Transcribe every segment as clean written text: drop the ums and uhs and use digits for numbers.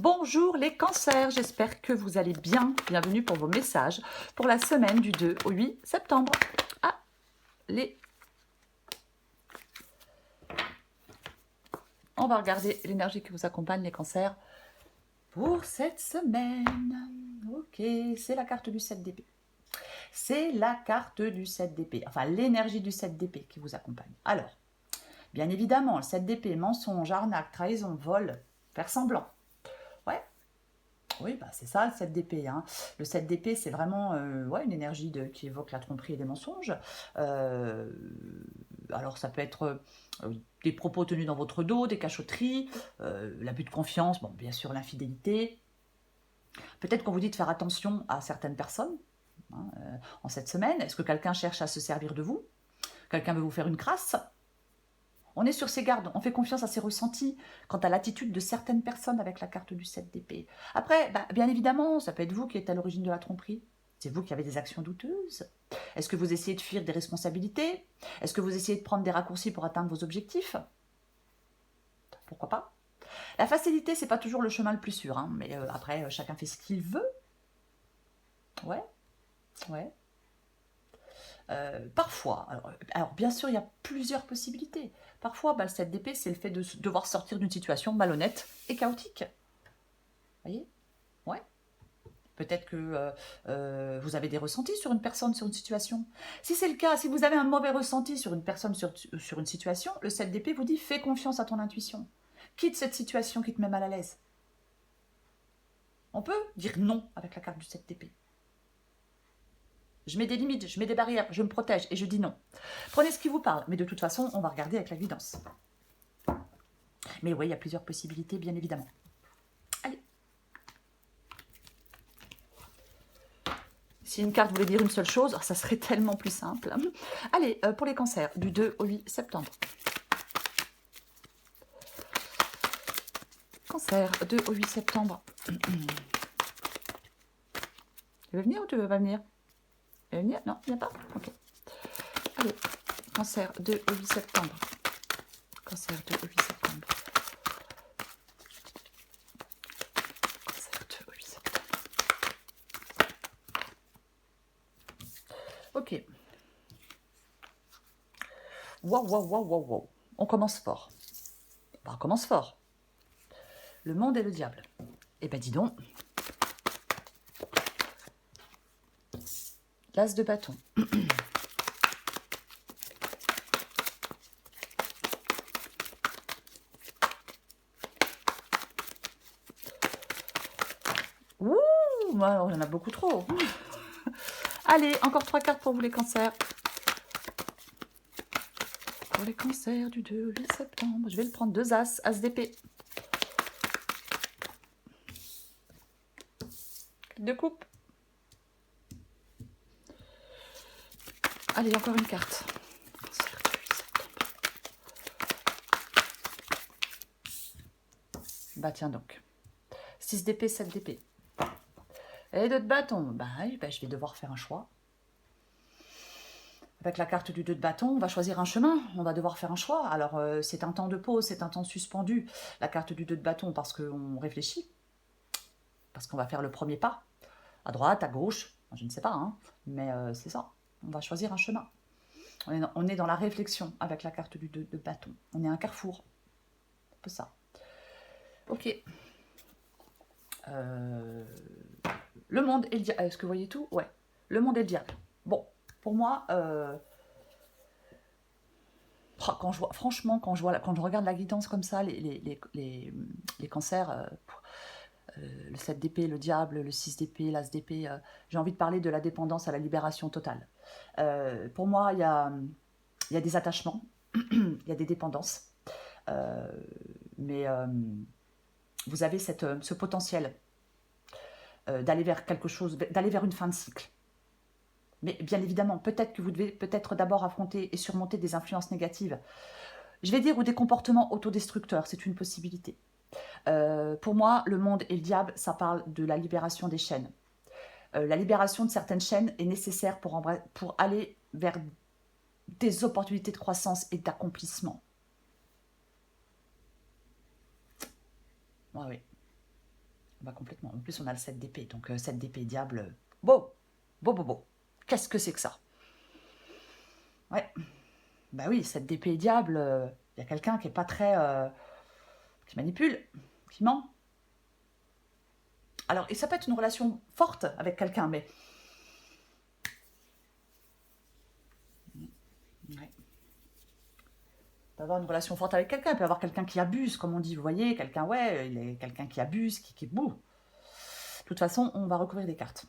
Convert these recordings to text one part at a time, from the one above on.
Bonjour les cancers, j'espère que vous allez bien. Bienvenue pour vos messages pour la semaine du 2 au 8 septembre. Allez, on va regarder l'énergie qui vous accompagne les cancers pour cette semaine. Ok, c'est la carte du 7 d'épée. C'est la carte du 7 d'épée, enfin l'énergie du 7 d'épée qui vous accompagne. Alors, bien évidemment, le 7 d'épée, mensonge, arnaque, trahison, vol, faire semblant. Ouais, oui, bah c'est ça le 7 d'épée. Hein. Le 7 d'épée, c'est vraiment ouais, une énergie qui évoque la tromperie et les mensonges. Euh, alors ça peut être des propos tenus dans votre dos, des cachotteries, l'abus de confiance, bon, bien sûr l'infidélité. Peut-être qu'on vous dit de faire attention à certaines personnes hein, en cette semaine. Est-ce que quelqu'un cherche à se servir de vous? Quelqu'un veut vous faire une crasse? On est sur ses gardes, on fait confiance à ses ressentis quant à l'attitude de certaines personnes avec la carte du 7 d'épée. Après, bah, bien évidemment, ça peut être vous qui êtes à l'origine de la tromperie. C'est vous qui avez des actions douteuses. Est-ce que vous essayez de fuir des responsabilités? Est-ce que vous essayez de prendre des raccourcis pour atteindre vos objectifs? Pourquoi pas? La facilité, c'est pas toujours le chemin le plus sûr, hein, mais après, chacun fait ce qu'il veut. Ouais, ouais. Parfois, alors, bien sûr, il y a plusieurs possibilités. Parfois, bah, le 7 d'épée, c'est le fait de devoir sortir d'une situation malhonnête et chaotique. Vous voyez? Ouais. Peut-être que vous avez des ressentis sur une personne, sur une situation. Si c'est le cas, si vous avez un mauvais ressenti sur une personne, sur une situation, le 7 d'épée vous dit fais confiance à ton intuition. Quitte cette situation qui te met mal à l'aise. On peut dire non avec la carte du 7 d'épée. Je mets des limites, je mets des barrières, je me protège et je dis non. Prenez ce qui vous parle, mais de toute façon, on va regarder avec la guidance. Mais oui, il y a plusieurs possibilités, bien évidemment. Allez. Si une carte voulait dire une seule chose, ça serait tellement plus simple. Allez, pour les cancers, du 2 au 8 septembre. Cancer, 2 au 8 septembre. Tu veux venir ou tu veux pas venir? Tu veux venir? Non, il n'y a pas? Ok. Allez, cancer, 2 au 8 septembre. Cancer, 2 au 8 septembre. Cancer, 2 au 8 septembre. Ok. Waouh, waouh, waouh, waouh, waouh. On commence fort. Enfin, on commence fort. Le monde et le diable. Eh ben dis donc. L'as de bâton. Ouh, alors il y en a beaucoup trop. Allez, encore 3 cartes pour vous les cancers. Pour les cancers du 2 au 8 septembre, je vais le prendre 2 as, as d'épée. De coupe. Allez, encore une carte. Cancer du 8 septembre. Bah tiens donc. 6 d'épée, 7 d'épée. Et 2 de bâton. Bah oui, bah, je vais devoir faire un choix. Avec la carte du 2 de bâton, on va choisir un chemin, on va devoir faire un choix. Alors, c'est un temps de pause, c'est un temps suspendu. La carte du 2 de bâton, parce qu'on réfléchit, parce qu'on va faire le premier pas. À droite, à gauche, je ne sais pas, hein, mais c'est ça. On va choisir un chemin. On est dans la réflexion avec la carte du 2 de bâton. On est à un carrefour. Un peu ça. Ok. Le monde et le diable. Est-ce que vous voyez tout? Ouais. Le monde et le diable. Bon, pour moi, quand je vois, franchement, quand je regarde la guidance comme ça, les cancers, le 7 d'épée, le diable, le 6 d'épée, l'as d'épée, j'ai envie de parler de la dépendance à la libération totale. Pour moi, il y a des attachements, il y a des dépendances, mais vous avez ce potentiel d'aller vers quelque chose, d'aller vers une fin de cycle. Mais bien évidemment, peut-être que vous devez peut-être d'abord affronter et surmonter des influences négatives. Je vais dire, ou des comportements autodestructeurs, c'est une possibilité. Pour moi, le monde et le diable, ça parle de la libération des chaînes. La libération de certaines chaînes est nécessaire pour aller vers des opportunités de croissance et d'accomplissement. Ouais, oui. Bah complètement. En plus, on a le 7 d'épée. Donc 7 d'épée, diable. Beau, beau, beau, beau. Qu'est-ce que c'est que ça? Ouais. Bah oui, 7 d'épée, diable. Il y a quelqu'un qui est pas très... qui manipule, qui ment. Alors, et ça peut être une relation forte avec quelqu'un, mais... Ouais. Il peut avoir une relation forte avec quelqu'un, il peut y avoir quelqu'un qui abuse, comme on dit, vous voyez, quelqu'un, ouais, il est quelqu'un qui abuse, qui est bouh. De toute façon, on va recouvrir des cartes.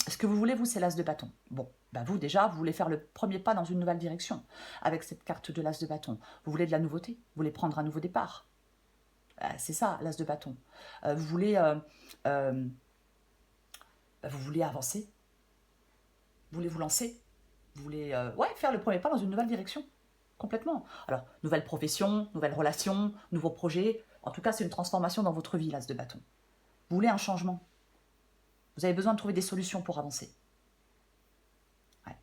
Ce que vous voulez, vous, c'est l'as de bâton. Bon, bah vous, déjà, vous voulez faire le premier pas dans une nouvelle direction avec cette carte de l'as de bâton. Vous voulez de la nouveauté, vous voulez prendre un nouveau départ. C'est ça, l'as de bâton. Vous voulez... vous voulez avancer, vous voulez vous lancer, vous voulez ouais, faire le premier pas dans une nouvelle direction. Complètement. Alors, nouvelle profession, nouvelle relation, nouveau projet. En tout cas, c'est une transformation dans votre vie, l'as de bâton. Vous voulez un changement. Vous avez besoin de trouver des solutions pour avancer. Ouais.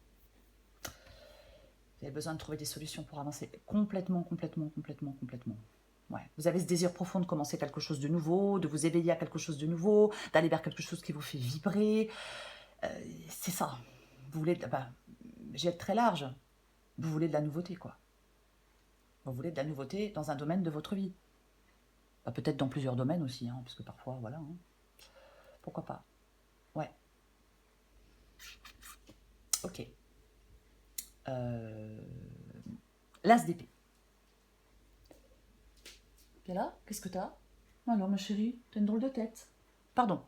Vous avez besoin de trouver des solutions pour avancer. Complètement, complètement, complètement, complètement. Ouais. Vous avez ce désir profond de commencer quelque chose de nouveau, de vous éveiller à quelque chose de nouveau, d'aller vers quelque chose qui vous fait vibrer. C'est ça. Vous voulez... Bah, j'ai être très large. Vous voulez de la nouveauté, quoi. Vous voulez de la nouveauté dans un domaine de votre vie. Bah, peut-être dans plusieurs domaines aussi, hein, parce que parfois, voilà. Hein. Pourquoi pas. Ouais. Ok. L'as d'épée. T'es là? Qu'est-ce que t'as? Alors, ma chérie, t'as une drôle de tête. Pardon.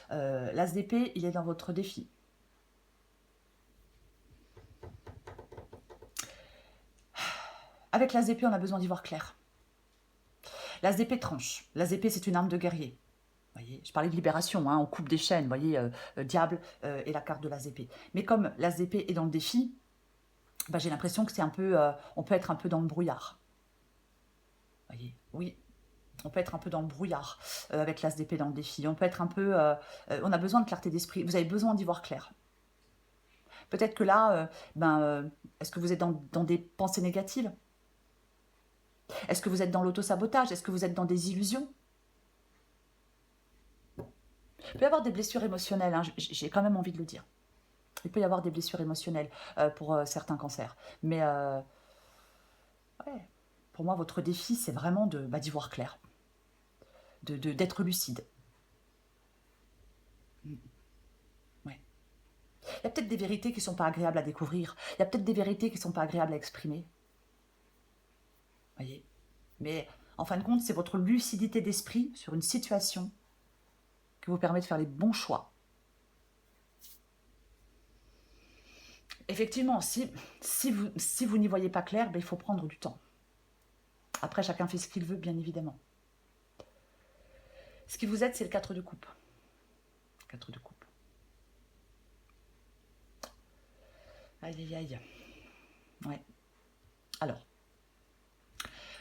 L'as d'épée, il est dans votre défi. Avec l'as d'épée, on a besoin d'y voir clair. L'as d'épée tranche. L'as d'épée, c'est une arme de guerrier. Voyez, je parlais de libération, hein, on coupe des chaînes, vous voyez, diable et la carte de l'as d'épée. Mais comme l'as d'épée est dans le défi, bah, j'ai l'impression que c'est un peu, on peut être un peu dans le brouillard. Voyez, oui, on peut être un peu dans le brouillard avec l'as d'épée dans le défi. On peut être un peu, on a besoin de clarté d'esprit. Vous avez besoin d'y voir clair. Peut-être que là, est-ce que vous êtes dans des pensées négatives? Est-ce que vous êtes dans l'auto-sabotage? Est-ce que vous êtes dans des illusions? Il peut y avoir des blessures émotionnelles, hein, j'ai quand même envie de le dire. Il peut y avoir des blessures émotionnelles pour certains cancers. Mais ouais, pour moi, votre défi, c'est vraiment d'y voir clair, d'être lucide. Ouais. Il y a peut-être des vérités qui ne sont pas agréables à découvrir. Il y a peut-être des vérités qui ne sont pas agréables à exprimer. Voyez. Mais en fin de compte, c'est votre lucidité d'esprit sur une situation qui vous permet de faire les bons choix. Effectivement, si vous n'y voyez pas clair, il faut prendre du temps. Après, chacun fait ce qu'il veut, bien évidemment. Ce qui vous aide, c'est le 4 de coupe. 4 de coupe. Aïe, aïe, aïe. Ouais. Alors,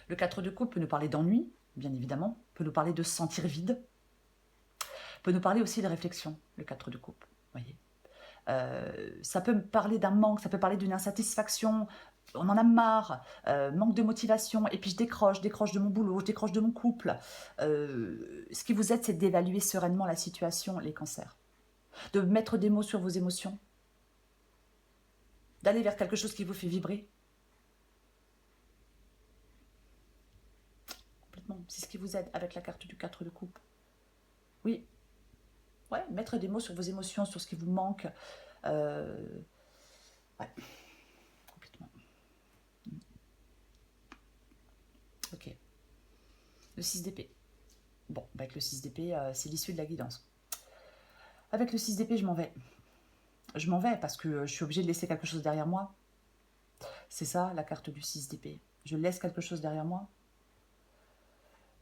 le 4 de coupe peut nous parler d'ennui, bien évidemment, peut nous parler de se sentir vide, peut nous parler aussi de réflexion, le 4 de coupe, voyez. Ça peut me parler d'un manque, ça peut parler d'une insatisfaction, on en a marre, manque de motivation, et puis je décroche de mon boulot, je décroche de mon couple. Ce qui vous aide, c'est d'évaluer sereinement la situation, les cancers, de mettre des mots sur vos émotions, d'aller vers quelque chose qui vous fait vibrer. Complètement, c'est ce qui vous aide avec la carte du 4 de coupe. Oui, ouais, mettre des mots sur vos émotions, sur ce qui vous manque. Ouais, complètement. Ok. Le 6 d'épée. Bon, avec le 6 d'épée, c'est l'issue de la guidance. Avec le 6 d'épée, je m'en vais. Je m'en vais parce que je suis obligée de laisser quelque chose derrière moi. C'est ça, la carte du 6 d'épée. Je laisse quelque chose derrière moi.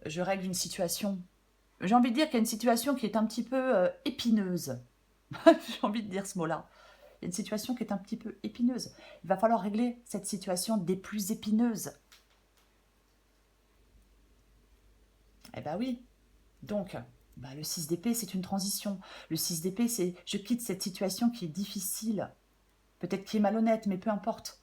Je règle une situation. J'ai envie de dire qu'il y a une situation qui est un petit peu épineuse. J'ai envie de dire ce mot-là. Il y a une situation qui est un petit peu épineuse. Il va falloir régler cette situation des plus épineuses. Eh ben oui. Donc, le 6 d'épée, c'est une transition. Le 6 d'épée, c'est je quitte cette situation qui est difficile. Peut-être qui est malhonnête, mais peu importe.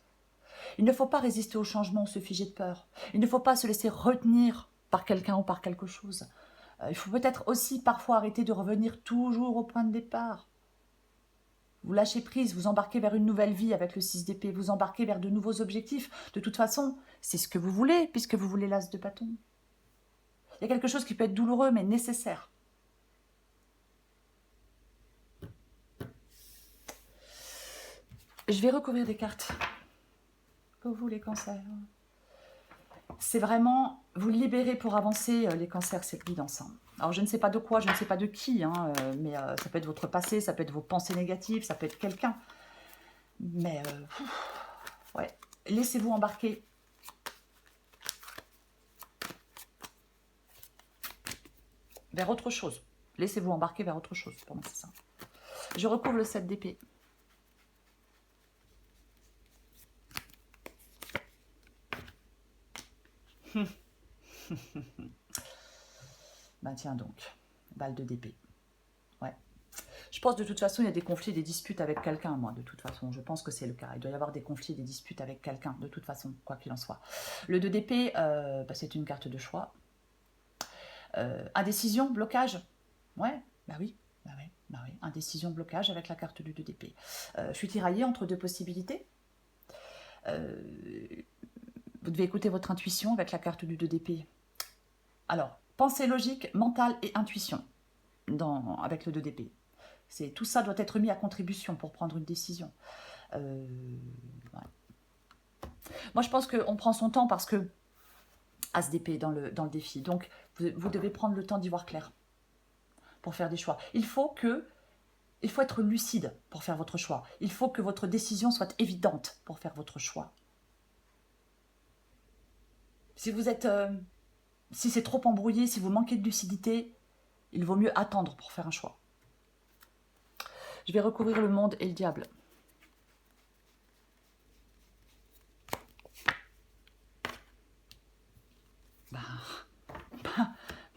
Il ne faut pas résister au changement, se figer de peur. Il ne faut pas se laisser retenir par quelqu'un ou par quelque chose. Il faut peut-être aussi parfois arrêter de revenir toujours au point de départ. Vous lâchez prise, vous embarquez vers une nouvelle vie avec le 6 d'épée, vous embarquez vers de nouveaux objectifs. De toute façon, c'est ce que vous voulez, puisque vous voulez l'as de bâton. Il y a quelque chose qui peut être douloureux, mais nécessaire. Je vais recouvrir des cartes. Pour vous, les cancers. C'est vraiment vous libérer pour avancer, les cancers, cette guidance. Alors, je ne sais pas de quoi, je ne sais pas de qui, mais ça peut être votre passé, ça peut être vos pensées négatives, ça peut être quelqu'un. Mais, ouais, laissez-vous embarquer. Vers autre chose. Laissez-vous embarquer vers autre chose. Pour moi, c'est ça. Je recouvre le 7 d'épée. Ben tiens donc, balle de d'épée. Ouais. Je pense de toute façon, il y a des conflits, des disputes avec quelqu'un, moi, de toute façon. Je pense que c'est le cas. Il doit y avoir des conflits, des disputes avec quelqu'un, de toute façon, quoi qu'il en soit. Le 2 d'épée, c'est une carte de choix. Indécision, blocage. Ouais, bah oui. Bah oui, bah oui. Indécision, blocage avec la carte du 2 d'épée. Je suis tiraillée entre deux possibilités. Vous devez écouter votre intuition avec la carte du 2 d'épée. Alors, pensée logique, mentale et intuition avec le 2 d'épée. Tout ça doit être mis à contribution pour prendre une décision. Ouais. Moi, je pense qu'on prend son temps parce que As d'épée dans le défi. Donc, vous devez prendre le temps d'y voir clair pour faire des choix. Il faut être lucide pour faire votre choix. Il faut que votre décision soit évidente pour faire votre choix. Si vous êtes... si c'est trop embrouillé, si vous manquez de lucidité, il vaut mieux attendre pour faire un choix. Je vais recouvrir le monde et le diable.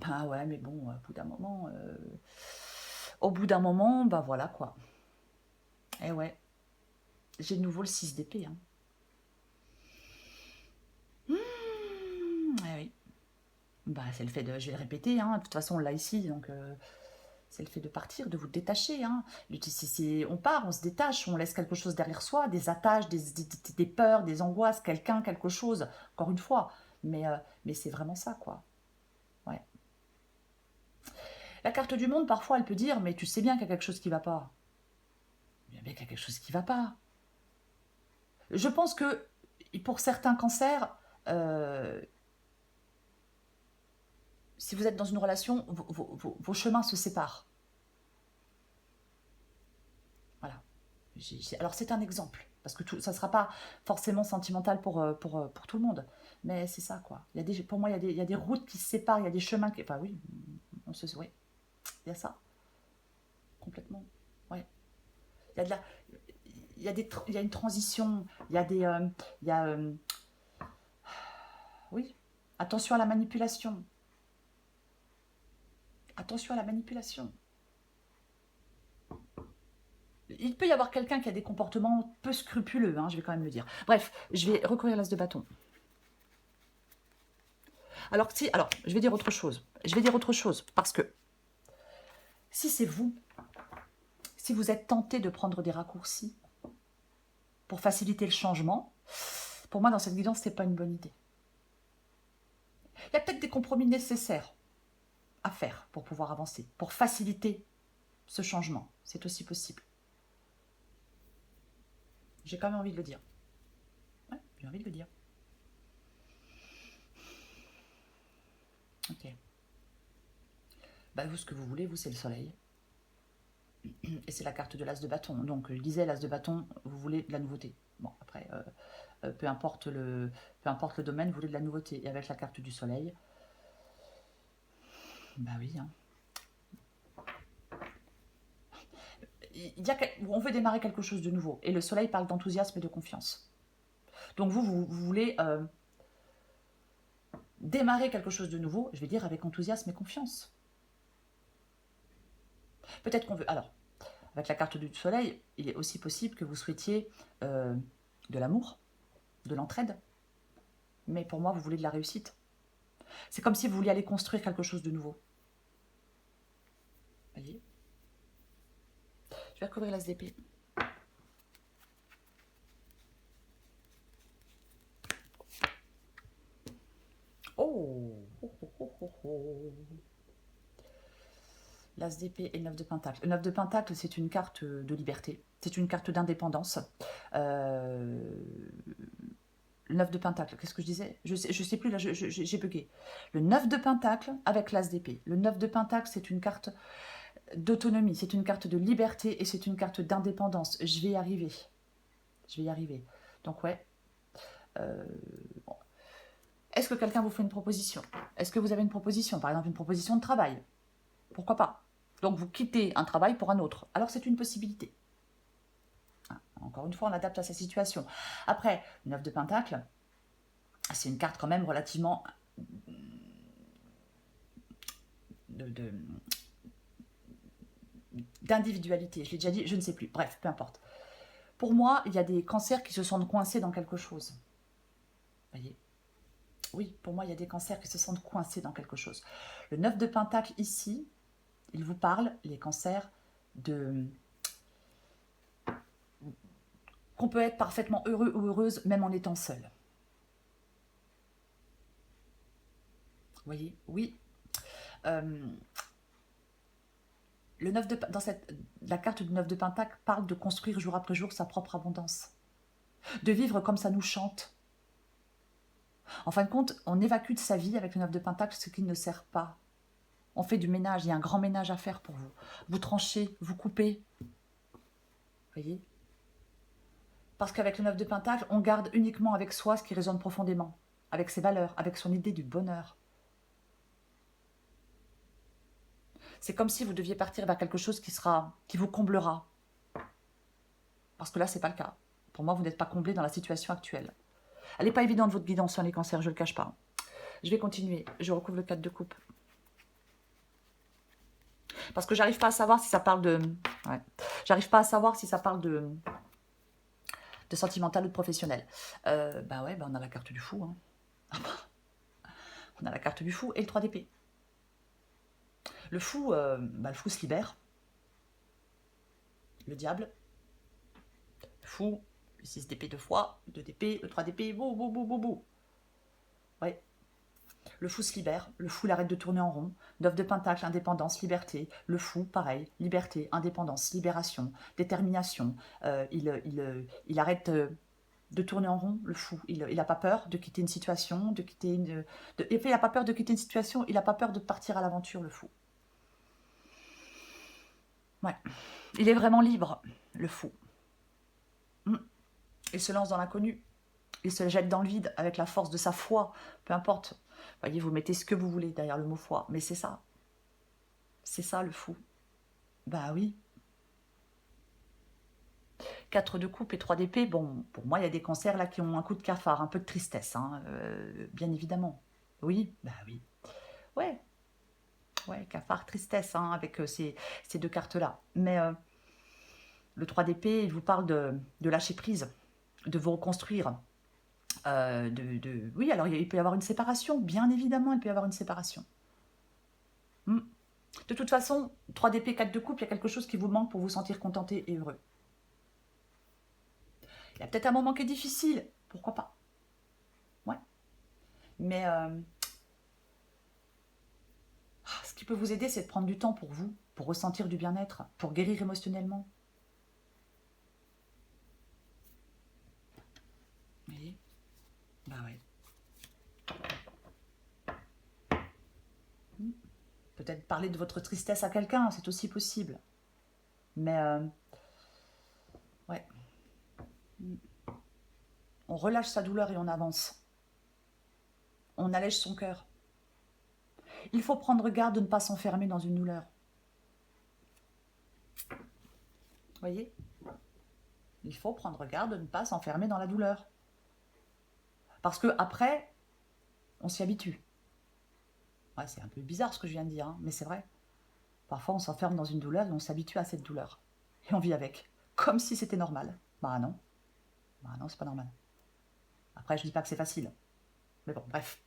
Ben ouais, mais bon, au bout d'un moment, ben voilà quoi. Eh ouais, j'ai de nouveau le 6 d'épée. Eh oui. Bah, c'est le fait de, je vais le répéter, de toute façon on l'a ici, donc c'est le fait de partir, de vous détacher. On part, on se détache, on laisse quelque chose derrière soi, des attaches, des peurs, des angoisses, quelqu'un, quelque chose, encore une fois. Mais c'est vraiment ça, quoi. Ouais. La carte du monde, parfois, elle peut dire, mais tu sais bien qu'il y a quelque chose qui ne va pas. Bien qu'il y a quelque chose qui ne va pas. Je pense que pour certains cancers, si vous êtes dans une relation, vos chemins se séparent. Voilà. Alors c'est un exemple, parce que ça ne sera pas forcément sentimental pour tout le monde, mais c'est ça quoi. Pour moi, il y a des routes qui se séparent, il y a des chemins qui... Enfin oui, oui, il y a ça, complètement. Ouais. Il y a de la... il y a une transition, il y a des... oui, attention à la manipulation. Attention à la manipulation. Il peut y avoir quelqu'un qui a des comportements peu scrupuleux, je vais quand même le dire. Bref, je vais recourir l'as de bâton. Alors, je vais dire autre chose. Je vais dire autre chose, parce que si c'est vous, si vous êtes tenté de prendre des raccourcis pour faciliter le changement, pour moi, dans cette guidance, ce n'est pas une bonne idée. Il y a peut-être des compromis nécessaires à faire pour pouvoir avancer, pour faciliter ce changement. C'est aussi possible. J'ai quand même envie de le dire. Ouais, j'ai envie de le dire. Ok. Bah, vous, ce que vous voulez, vous, c'est le soleil. Et c'est la carte de l'as de bâton. Donc, je disais, l'as de bâton, vous voulez de la nouveauté. Bon, après, peu importe le domaine, vous voulez de la nouveauté. Et avec la carte du soleil, bah oui. On veut démarrer quelque chose de nouveau. Et le soleil parle d'enthousiasme et de confiance. Donc, vous voulez démarrer quelque chose de nouveau, je vais dire avec enthousiasme et confiance. Peut-être qu'on veut... Alors, avec la carte du soleil, il est aussi possible que vous souhaitiez de l'amour, de l'entraide. Mais pour moi, vous voulez de la réussite. C'est comme si vous vouliez aller construire quelque chose de nouveau. Je vais recouvrir l'as d'épée. Oh, oh, oh, oh, oh, oh. L'as d'épée et le 9 de pentacle. Le 9 de pentacle, c'est une carte de liberté. C'est une carte d'indépendance. Le 9 de pentacle, qu'est-ce que je disais? Je sais plus, là, j'ai bugué. Le 9 de pentacle avec l'as d'épée. Le 9 de pentacle, c'est une carte d'autonomie, c'est une carte de liberté et c'est une carte d'indépendance. Je vais y arriver. Je vais y arriver. Donc ouais. Bon. Est-ce que quelqu'un vous fait une proposition? Est-ce que vous avez une proposition? Par exemple, une proposition de travail. Pourquoi pas? Donc vous quittez un travail pour un autre. Alors c'est une possibilité. Encore une fois, on adapte à sa situation. Après, 9 de pentacle, c'est une carte quand même relativement d'individualité. Je l'ai déjà dit, je ne sais plus. Bref, peu importe. Pour moi, il y a des cancers qui se sentent coincés dans quelque chose. Vous voyez? Oui, pour moi, il y a des cancers qui se sentent coincés dans quelque chose. Le 9 de pentacle ici, il vous parle, les cancers, qu'on peut être parfaitement heureux ou heureuse même en étant seul. Vous voyez? Oui. Le 9 de, la carte du 9 de pentacle parle de construire jour après jour sa propre abondance. De vivre comme ça nous chante. En fin de compte, on évacue de sa vie avec le 9 de pentacle ce qui ne sert pas. On fait du ménage, il y a un grand ménage à faire pour vous. Vous tranchez, vous coupez. Vous voyez? Parce qu'avec le 9 de pentacle, on garde uniquement avec soi ce qui résonne profondément, avec ses valeurs, avec son idée du bonheur. C'est comme si vous deviez partir vers quelque chose qui vous comblera. Parce que là, ce n'est pas le cas. Pour moi, vous n'êtes pas comblé dans la situation actuelle. Elle n'est pas évidente, votre guidance sur les cancers, je ne le cache pas. Je vais continuer. Je recouvre le 4 de coupe. Parce que j'arrive pas à savoir si ça parle de... Ouais. J'arrive pas à savoir si ça parle de sentimental ou de professionnel. Bah ouais, on a la carte du fou. Hein. On a la carte du fou et le 3 d'épée. Le fou se libère. Le diable. Le fou. Le 6 d'épée 2 fois. 2 d'épée. Le 3 d'épée. Bou. Ouais. Le fou se libère. Le fou, il arrête de tourner en rond. 9 de pentacle, indépendance, liberté. Le fou, pareil. Liberté, indépendance, libération, détermination. Il arrête de tourner en rond, le fou. Il n'a pas peur de quitter une situation, il n'a pas peur de quitter une situation, il n'a pas peur de partir à l'aventure, le fou. Ouais. Il est vraiment libre, le fou. Il se lance dans l'inconnu. Il se jette dans le vide avec la force de sa foi. Peu importe. Vous voyez, vous mettez ce que vous voulez derrière le mot foi. Mais c'est ça. C'est ça, le fou. Bah oui. 4 de coupe et 3 d'épée. Bon, pour moi, il y a des cancers là qui ont un coup de cafard, un peu de tristesse. Hein, bien évidemment. Oui, bah oui. Ouais. Ouais, cafard, tristesse, hein, avec ces deux cartes-là. Mais le 3 d'épée, il vous parle de lâcher prise, de vous reconstruire. Oui, alors il peut y avoir une séparation, bien évidemment, il peut y avoir une séparation. De toute façon, 3 d'épée, 4 de coupe, il y a quelque chose qui vous manque pour vous sentir contenté et heureux. Il y a peut-être un moment qui est difficile, pourquoi pas. Ouais. Mais ce qui peut vous aider, c'est de prendre du temps pour vous, pour ressentir du bien-être, pour guérir émotionnellement. Vous voyez? Bah ouais. Peut-être parler de votre tristesse à quelqu'un, c'est aussi possible. Mais ouais. On relâche sa douleur et on avance. On allège son cœur. Il faut prendre garde de ne pas s'enfermer dans une douleur. Vous voyez? Il faut prendre garde de ne pas s'enfermer dans la douleur. Parce que après, on s'y habitue. Ouais, c'est un peu bizarre ce que je viens de dire, hein, mais c'est vrai. Parfois, on s'enferme dans une douleur et on s'habitue à cette douleur. Et on vit avec. Comme si c'était normal. Bah non. Bah non, c'est pas normal. Après, je dis pas que c'est facile. Mais bon, bref.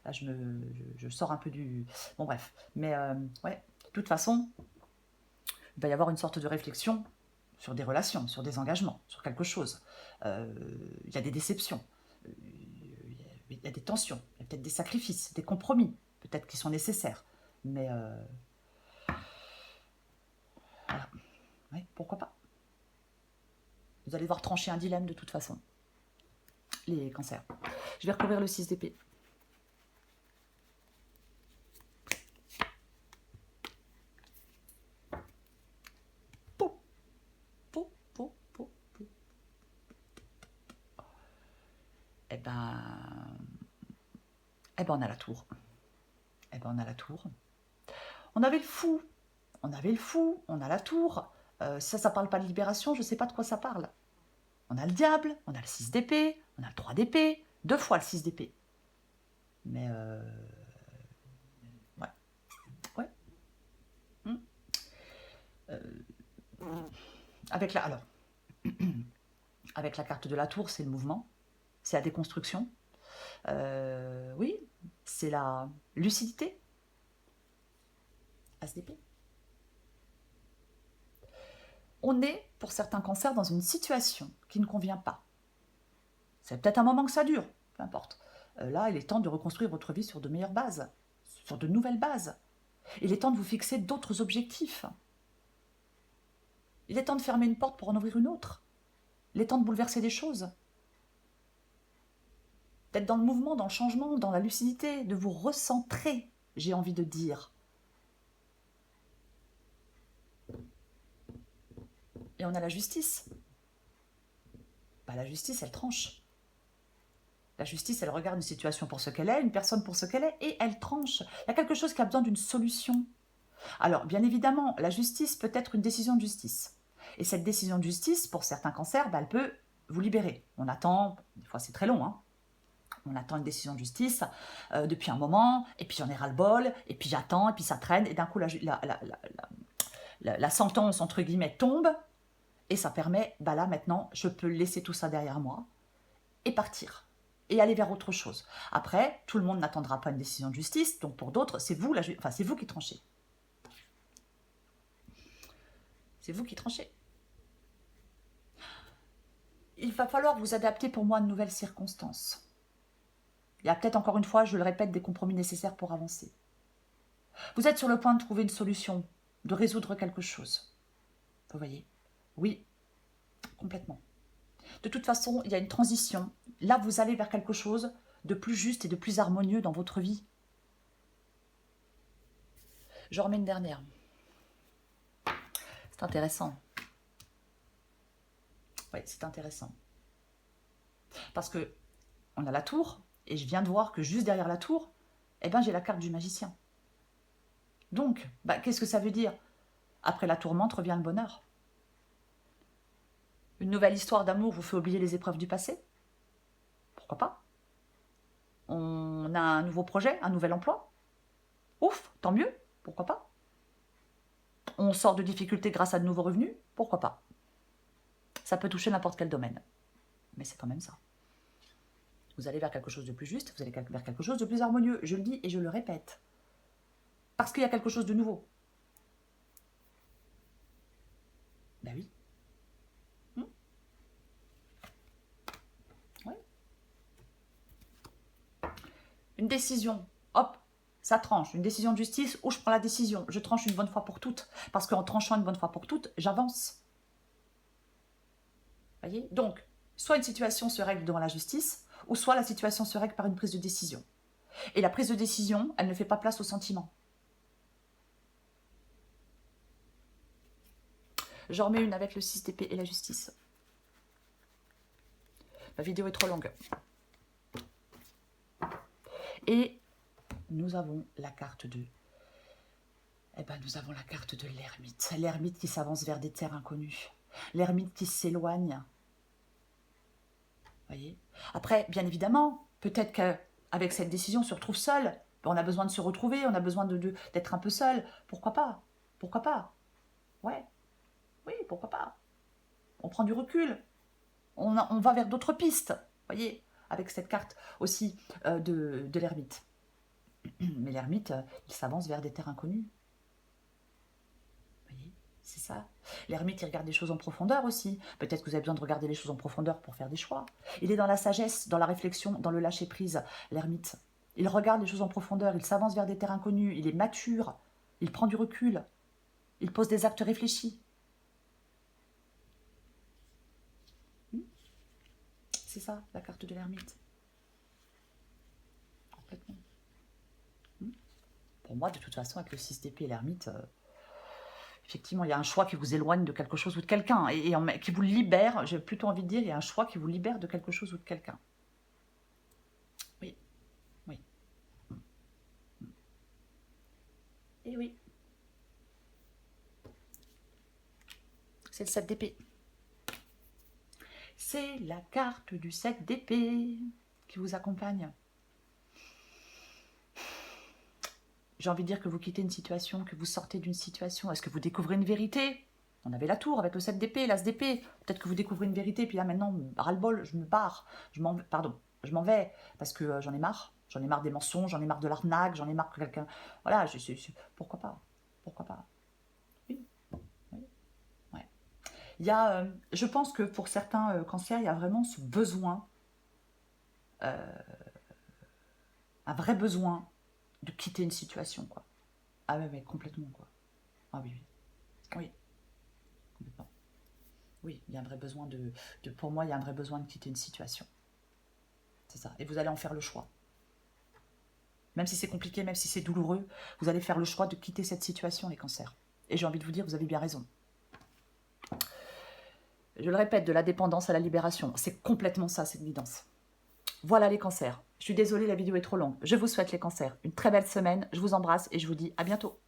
Là, je sors un peu du... Bon, bref. Mais, ouais. De toute façon, il va y avoir une sorte de réflexion sur des relations, sur des engagements, sur quelque chose. Il y a des déceptions, il y a des tensions, il y a peut-être des sacrifices, des compromis, peut-être qui sont nécessaires. Mais voilà, ouais, pourquoi pas. Vous allez devoir trancher un dilemme de toute façon. Les cancers. Je vais recouvrir le 6 d'épée. Eh ben, on a la tour. Eh ben, on a la tour. On avait le fou. On avait le fou. On a la tour. Ça parle pas de libération. Je sais pas de quoi ça parle. On a le diable. On a le 6 d'épée. On a le 3 d'épée. 2 fois le 6 d'épée. Mais ouais. Ouais. Avec la... Alors... Avec la carte de la tour, c'est le mouvement. C'est la déconstruction. Oui, c'est la lucidité. As d'épée. On est, pour certains cancers, dans une situation qui ne convient pas. C'est peut-être un moment que ça dure, peu importe. Là, il est temps de reconstruire votre vie sur de meilleures bases, sur de nouvelles bases. Il est temps de vous fixer d'autres objectifs. Il est temps de fermer une porte pour en ouvrir une autre. Il est temps de bouleverser des choses. D'être dans le mouvement, dans le changement, dans la lucidité, de vous recentrer, j'ai envie de dire. Et on a la justice. Bah, la justice, elle tranche. La justice, elle regarde une situation pour ce qu'elle est, une personne pour ce qu'elle est, et elle tranche. Il y a quelque chose qui a besoin d'une solution. Alors, bien évidemment, la justice peut être une décision de justice. Et cette décision de justice, pour certains cancers, bah, elle peut vous libérer. On attend, des fois c'est très long, hein. On attend une décision de justice depuis un moment, et puis j'en ai ras-le-bol, et puis j'attends, et puis ça traîne, et d'un coup la sentence, entre guillemets, tombe, et ça permet, bah là maintenant, je peux laisser tout ça derrière moi, et partir, et aller vers autre chose. Après, tout le monde n'attendra pas une décision de justice, donc pour d'autres, c'est vous, c'est vous qui tranchez. C'est vous qui tranchez. Il va falloir vous adapter pour moi à de nouvelles circonstances. Il y a peut-être encore une fois, je le répète, des compromis nécessaires pour avancer. Vous êtes sur le point de trouver une solution, de résoudre quelque chose. Vous voyez? Oui, complètement. De toute façon, il y a une transition. Là, vous allez vers quelque chose de plus juste et de plus harmonieux dans votre vie. Je remets une dernière. C'est intéressant. Oui, c'est intéressant. Parce que on a la tour, et je viens de voir que juste derrière la tour, eh ben, j'ai la carte du magicien. Donc, bah, qu'est-ce que ça veut dire? Après la tourmente revient le bonheur. Une nouvelle histoire d'amour vous fait oublier les épreuves du passé? Pourquoi pas? On a un nouveau projet, un nouvel emploi? Ouf, tant mieux, pourquoi pas? On sort de difficultés grâce à de nouveaux revenus? Pourquoi pas? Ça peut toucher n'importe quel domaine. Mais c'est quand même ça. Vous allez vers quelque chose de plus juste, vous allez vers quelque chose de plus harmonieux. Je le dis et je le répète. Parce qu'il y a quelque chose de nouveau. Ben oui. Oui. Une décision, hop, ça tranche. Une décision de justice, où je prends la décision. Je tranche une bonne fois pour toutes. Parce qu'en tranchant une bonne fois pour toutes, j'avance. Voyez? Donc, soit une situation se règle devant la justice, ou soit la situation se règle par une prise de décision. Et la prise de décision, elle ne fait pas place au sentiment. J'en remets une avec le 6 d'épée et la justice. La vidéo est trop longue. Et nous avons la carte de... Eh ben, nous avons la carte de l'ermite. L'ermite qui s'avance vers des terres inconnues. L'ermite qui s'éloigne. Voyez? Après, bien évidemment, peut-être qu'avec cette décision, on se retrouve seul. On a besoin de se retrouver, on a besoin d'être un peu seul. Pourquoi pas? Pourquoi pas? Ouais. Oui, pourquoi pas? On prend du recul. On va vers d'autres pistes. Voyez? Avec cette carte aussi de l'ermite. Mais l'ermite, il s'avance vers des terres inconnues. Voyez? C'est ça. L'ermite, il regarde les choses en profondeur aussi. Peut-être que vous avez besoin de regarder les choses en profondeur pour faire des choix. Il est dans la sagesse, dans la réflexion, dans le lâcher-prise, l'ermite. Il regarde les choses en profondeur, il s'avance vers des terrains connus, il est mature, il prend du recul, il pose des actes réfléchis. C'est ça, la carte de l'ermite. Complètement. Pour moi, de toute façon, avec le 6 d'épée et l'ermite, effectivement, il y a un choix qui vous éloigne de quelque chose ou de quelqu'un, et qui vous libère, j'ai plutôt envie de dire, il y a un choix qui vous libère de quelque chose ou de quelqu'un. Oui, oui. Et oui. C'est le 7 d'épée. C'est la carte du 7 d'épée qui vous accompagne. J'ai envie de dire que vous quittez une situation, que vous sortez d'une situation. Est-ce que vous découvrez une vérité? On avait la tour avec le 7 d'épée, l'as d'épée. Peut-être que vous découvrez une vérité, puis là maintenant, ras-le-bol, je me barre. Je m'en vais, parce que j'en ai marre. J'en ai marre des mensonges, j'en ai marre de l'arnaque, j'en ai marre que quelqu'un... Voilà, pourquoi pas? Pourquoi pas? Oui, oui, ouais. Il y a, je pense que pour certains cancers, il y a vraiment ce besoin, un vrai besoin de quitter une situation, quoi. Ah ouais, mais complètement, quoi. Ah oui, oui. Oui, complètement. Oui, il y a un vrai besoin pour moi, il y a un vrai besoin de quitter une situation. C'est ça. Et vous allez en faire le choix. Même si c'est compliqué, même si c'est douloureux, vous allez faire le choix de quitter cette situation, les cancers. Et j'ai envie de vous dire, vous avez bien raison. Je le répète, de la dépendance à la libération. C'est complètement ça, cette guidance. Voilà les cancers. Je suis désolée, la vidéo est trop longue. Je vous souhaite les cancers une très belle semaine. Je vous embrasse et je vous dis à bientôt.